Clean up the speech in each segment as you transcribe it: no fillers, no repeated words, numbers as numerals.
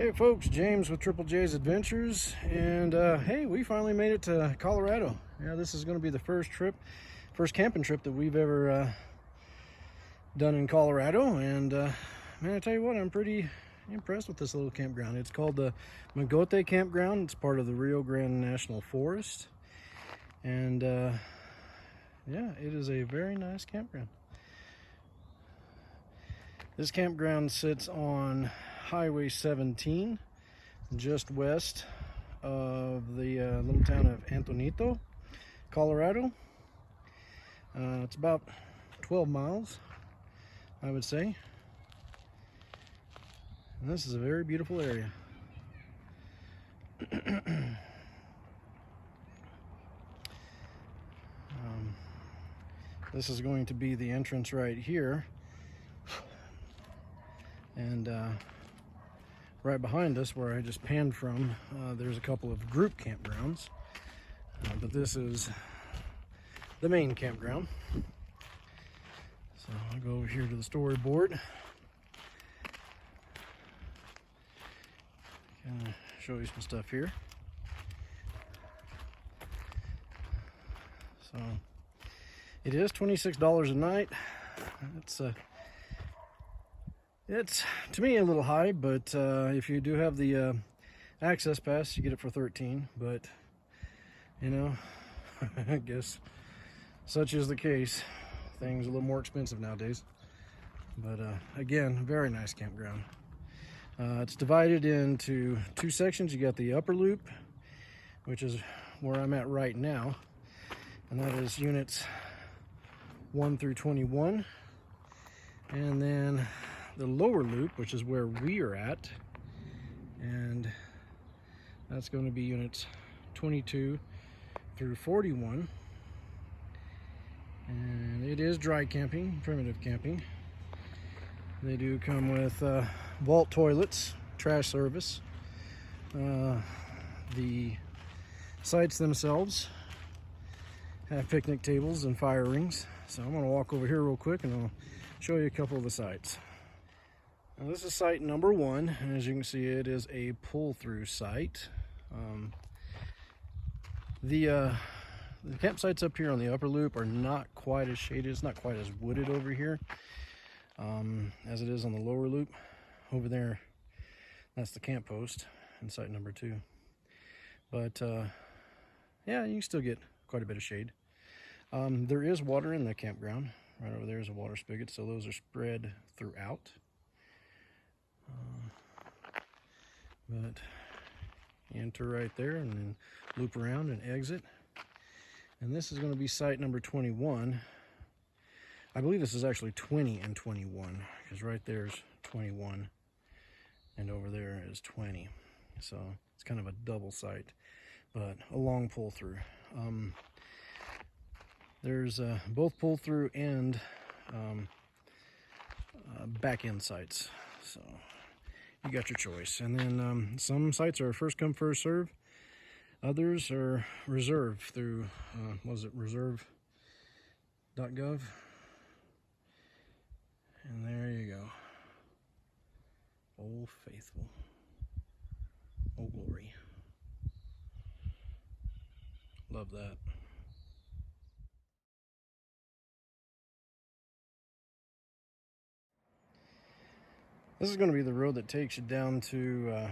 Hey folks, James with Triple J's Adventures, and hey, we finally made it to Colorado. Yeah, this is going to be the first camping trip that we've ever done in Colorado, and man, I tell you what, I'm pretty impressed with this little campground. It's called the Mogote Campground. It's part of the Rio Grande National Forest, and yeah, it is a very nice campground. This campground sits on Highway 17, just west of the little town of Antonito, Colorado. It's about 12 miles, I would say. And this is a very beautiful area. This is going to be the entrance right here. And right behind us, where I just panned from, there's a couple of group campgrounds, but this is the main campground. So I'll go over here to the storyboard, kind of show you some stuff here. So it is $26 a night. It's to me a little high, but if you do have the access pass, you get it for $13. But you know, I guess such is the case. Things are a little more expensive nowadays. But again, very nice campground. It's divided into two sections. You got the upper loop, which is where I'm at right now, and that is units 1 through 21, and then the lower loop, which is where we are at, and that's going to be units 22 through 41. And it is dry camping, primitive camping. They do come with vault toilets, trash service. The sites themselves have picnic tables and fire rings. So I'm going to walk over here real quick and I'll show you a couple of the sites. Now, this is site number 1, and as you can see, it is a pull-through site. The campsites up here on the upper loop are not quite as shaded. It's not quite as wooded over here as it is on the lower loop. Over there, that's the camp post in site number 2. But yeah, you can still get quite a bit of shade. There is water in the campground. Right over there is a water spigot, so those are spread throughout. But you enter right there and then loop around and exit. And this is going to be site number 21. I believe this is actually 20 and 21, because right there's 21 and over there is 20. So it's kind of a double site, but a long pull through. There's both pull through and back end sites. So you got your choice. And then some sites are first come, first serve. Others are reserved through, was it reserve.gov? And there you go. Old Faithful. Oh, glory. Love that. This is going to be the road that takes you down to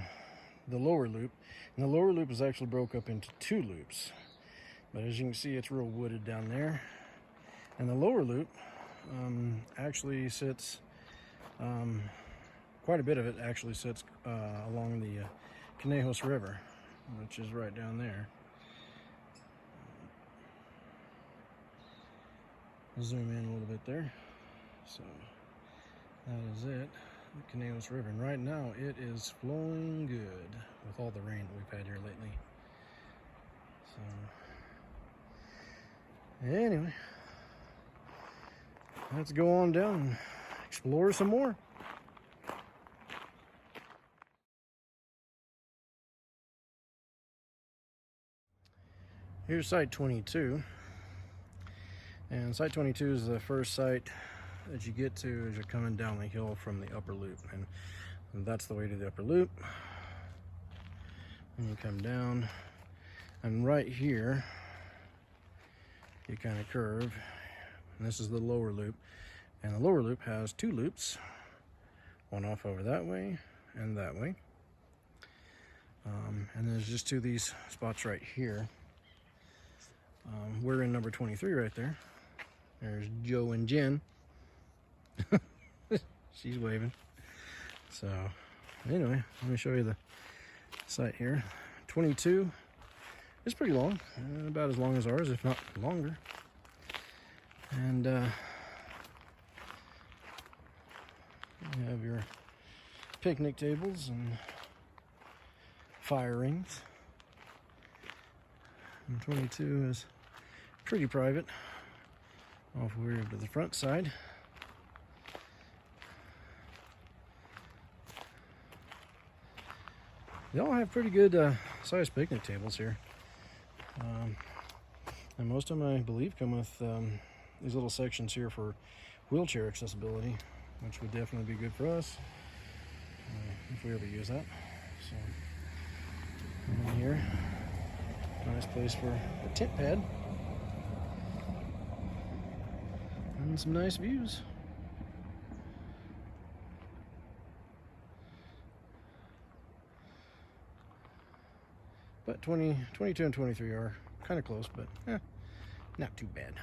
the lower loop. And the lower loop is actually broke up into 2 loops. But as you can see, it's real wooded down there. And the lower loop actually sits, quite a bit of it actually sits along the Conejos River, which is right down there. Zoom in a little bit there. So that is it. The Conejos River, and right now it is flowing good with all the rain that we've had here lately. So anyway, let's go on down and explore some more. Here's site 22, and site 22 is the first site that you get to as you're coming down the hill from the upper loop, and that's the way to the upper loop. and you come down, and right here you kind of curve, and this is the lower loop, and the lower loop has two loops, one off over that way and that way, and there's just two of these spots right here. We're in number 23 right there. There's Joe and Jen. She's waving. So anyway, let me show you the site here. 22 is pretty long, about as long as ours, if not longer. And you have your picnic tables and fire rings. And 22 is pretty private. Off we're to the front side. They all have pretty good sized picnic tables here. And most of them, I believe, come with these little sections here for wheelchair accessibility, which would definitely be good for us if we ever use that. So, and then here, nice place for a tent pad and some nice views. But 22 and 23 are kind of close, but not too bad.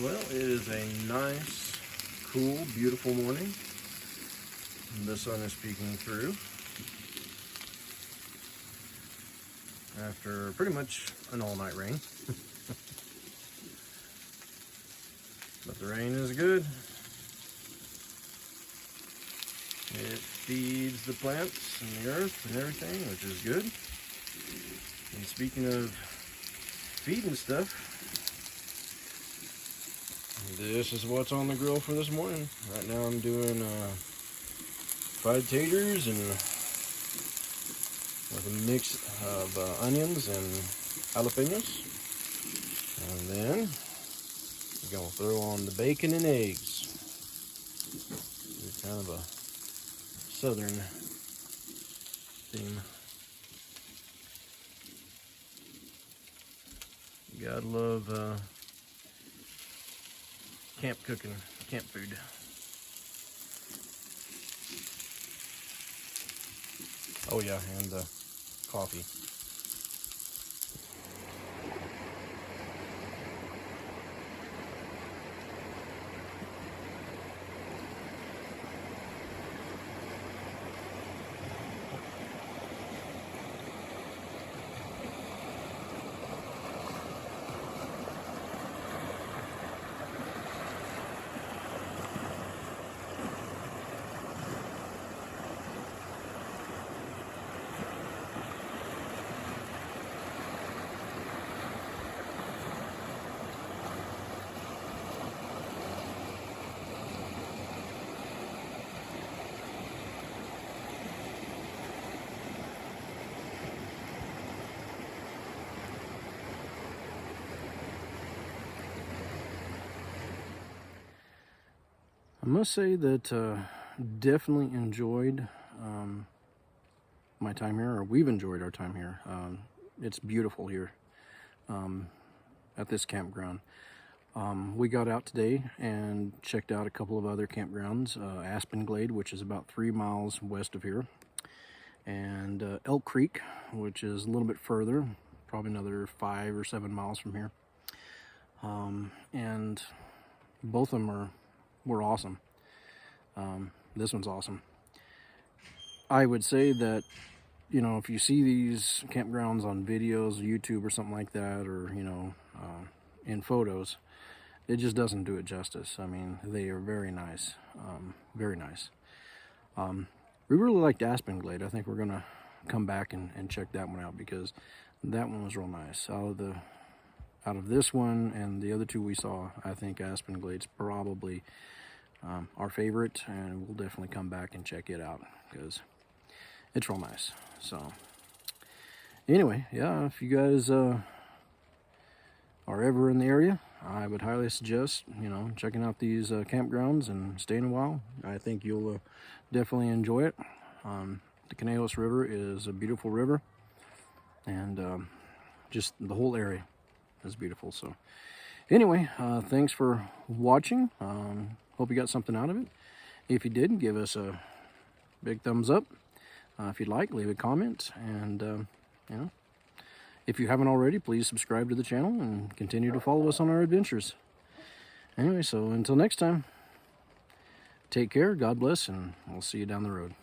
Well, it is a nice, cool, beautiful morning. The sun is peeking through after pretty much an all-night rain. But the rain is good. It feeds the plants and the earth and everything, which is good. And speaking of feeding stuff, this is what's on the grill for this morning. Right now I'm doing fried taters and with a mix of onions and jalapenos. And then we're gonna throw on the bacon and eggs. It's kind of a southern theme. You gotta love camp cooking, camp food. Oh yeah, and coffee. I must say that definitely enjoyed my time here, or we've enjoyed our time here. It's beautiful here at this campground. We got out today and checked out a couple of other campgrounds, Aspen Glade, which is about 3 miles west of here, and Elk Creek, which is a little bit further, probably another 5 or 7 miles from here. And both of them were awesome. This one's awesome. I would say that, you know, if you see these campgrounds on videos, YouTube or something like that, or, you know, in photos, it just doesn't do it justice. I mean, they are very nice, very nice. We really liked Aspen Glade. I think we're gonna come back and check that one out, because that one was real nice. Out of this one and the other two we saw, I think Aspen Glade's probably our favorite, and we'll definitely come back and check it out because it's real nice. So anyway, yeah, if you guys are ever in the area, I would highly suggest, checking out these campgrounds and staying a while. I think you'll definitely enjoy it. The Conejos River is a beautiful river, and just the whole area is beautiful. So anyway, thanks for watching. Hope you got something out of it. If you did, give us a big thumbs up. If you'd like, leave a comment, and if you haven't already, please subscribe to the channel and continue to follow us on our adventures. Anyway, so until next time, take care, God bless, and we'll see you down the road.